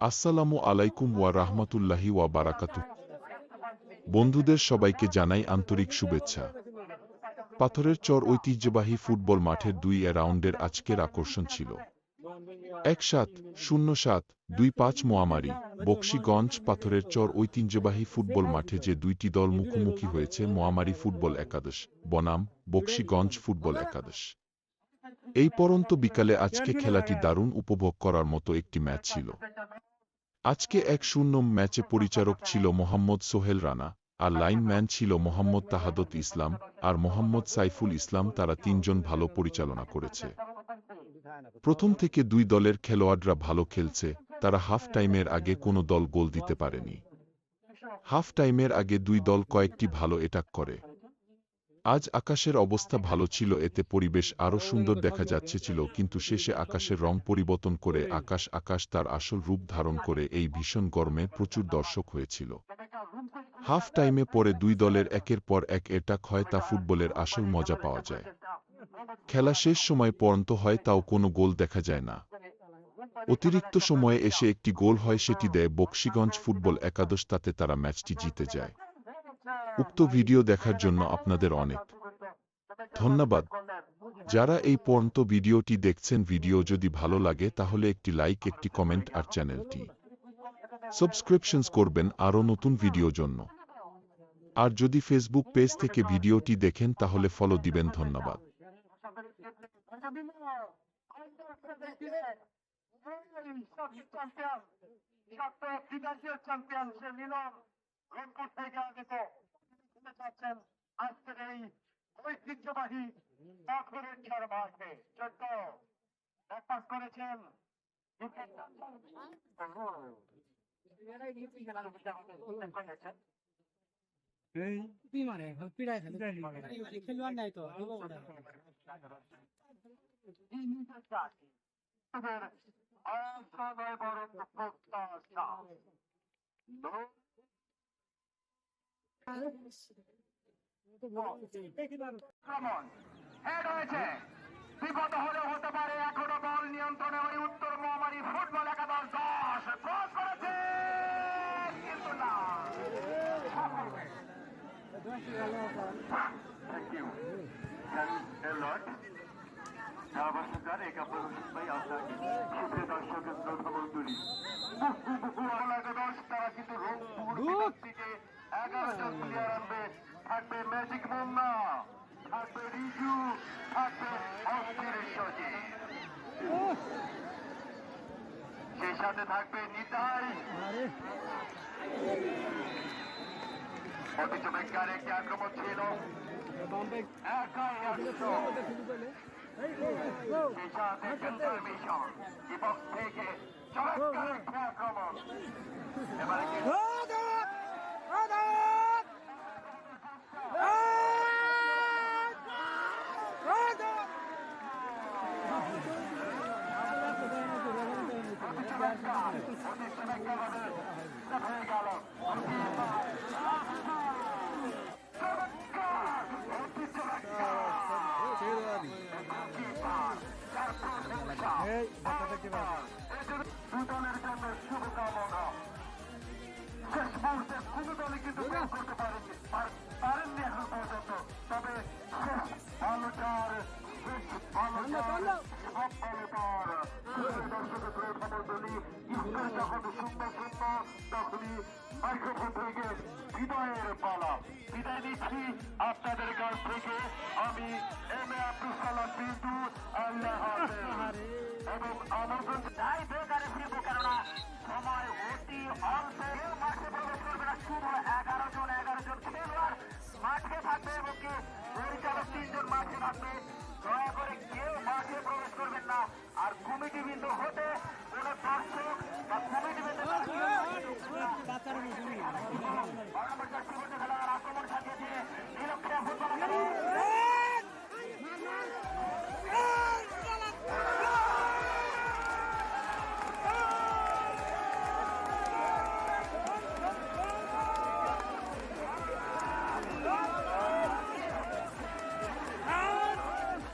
আসসালামু আলাইকুম ওয়া রাহমাতুল্লাহি ওয়া বারাকাতুহু। বন্ধুদের সবাইকে জানাই আন্তরিক শুভেচ্ছা। পাথরের চর ঐতিহ্যবাহী ফুটবল মাঠের ২ রাউন্ডের আজকের আকর্ষণ ছিল ১-৭-০-৭-২-৫ মোয়ামারী বকশীগঞ্জ পাথরের চর ঐতিহ্যবাহী ফুটবল মাঠে যে দুইটি দল মুখোমুখি হয়েছে মোয়ামারী ফুটবল একাদশ বনাম বকশীগঞ্জ ফুটবল একাদশ। এই পড়ন্ত বিকালে আজকে খেলাটি দারুণ উপভোগ করার মতো একটি ম্যাচ ছিল। আজকে ১-০ ম্যাচে পরিচারক ছিল মোহাম্মদ সোহেল রানা, আর লাইনম্যান ছিল মোহাম্মদ তাহাদত ইসলাম আর মোহাম্মদ সাইফুল ইসলাম। তারা তিনজন ভালো পরিচালনা করেছে। প্রথম থেকে দুই দলের খেলোয়াড়রা ভালো খেলছে। তারা হাফ টাইমের আগে কোনো দল গোল দিতে পারেনি। হাফ টাইমের আগে দুই দল কয়েকটি ভালো অ্যাটাক করে। আজ আকাশের অবস্থা ভালো ছিল, এতে পরিবেশ আরও সুন্দর দেখা যাচ্ছিল, কিন্তু শেষে আকাশের রং পরিবর্তন করে আকাশ তার আসল রূপ ধারণ করে এই ভীষণ গরমে প্রচুর দর্শক হয়েছিল। হাফ টাইমে পরে দুই দলের একের পর এক অ্যাটাক হয়, তা ফুটবলের আসল মজা পাওয়া যায়। খেলা শেষ সময় পর্যন্ত হয়, তাও কোনো গোল দেখা যায় না। অতিরিক্ত সময়ে এসে একটি গোল হয়, সেটি দেয় বকশীগঞ্জ ফুটবল একাদশ, তাতে তারা ম্যাচটি জিতে যায়। উক্ত ভিডিও দেখার জন্য আপনাদের অনেক ধন্যবাদ। যারা এই পর্যন্ত ভিডিওটি দেখছেন, ভিডিও যদি ভালো লাগে তাহলে একটি লাইক, একটি কমেন্ট আর চ্যানেলটি সাবস্ক্রিপশনস করবেন আরও নতুন ভিডিও জন্য। আর যদি ফেসবুক পেজ থেকে ভিডিওটি দেখেন তাহলে ফলো দিবেন। ধন্যবাদ। আজকের এই ঐতিহ্যবাহী পাথরের চর মাঠে ১৪ পাস করেছেন বিপদ হলেও হতে পারে, এখনো বল নিয়ন্ত্রণে ওই উত্তর মোহামারী ফুটবল একাদশ ১০ ক্রস করেছে, কিন্তু না। Thank you a lot. ধারাভাষ্যকার একাব্বর হোসেন ভাই, আপনাকে সুপ্রিয় দর্শকের শ্রদ্ধামণ্ডলী, তারা কিন্তু রংপুর থেকে ১১ জন প্লেয়ার আনবে। থাকবে ম্যাজিক মুন্না, থাকবে রিজু, থাকবে অস্থির সজি, সেই সাথে থাকবে নিতাই। ঐতিহ্যবাহী একটি আক্রমণ ছিল, একাই আসছো, সেই সাথে কনফার্মেশন বিপক্ষ থেকে চমৎকার একটি আক্রমণ। এবারে দুদলের জন্য শুভকামনা। শেষ মুহূর্তে কোনো দলে কিন্তু গোল করতে পারেননি এখন পর্যন্ত, তবে শেষ আলোটার মাইক্রোফোন থেকে বিদায়ের পালা। বিদায় নিচ্ছি আপনাদের কাছ থেকে আমি এম এ আব্দুল সালাম বিন্দু। আল্লাহ হাফেজ। এবং আমার তাই বেকারে ফিরবো, কেননা সময় অতি অল্প। মাঠে প্রবেশ করবে না, শুধু ১১ জন খেলোয়াড় মাঠে থাকবে এবং পরিচালক ৩ জন মাঠে থাকবে। দয়া করে কেউ মাঠে প্রবেশ করবেন না। আর কমিটি বিন্দু হতে কোন দর্শক বা কমিটি বিন্দু খেলা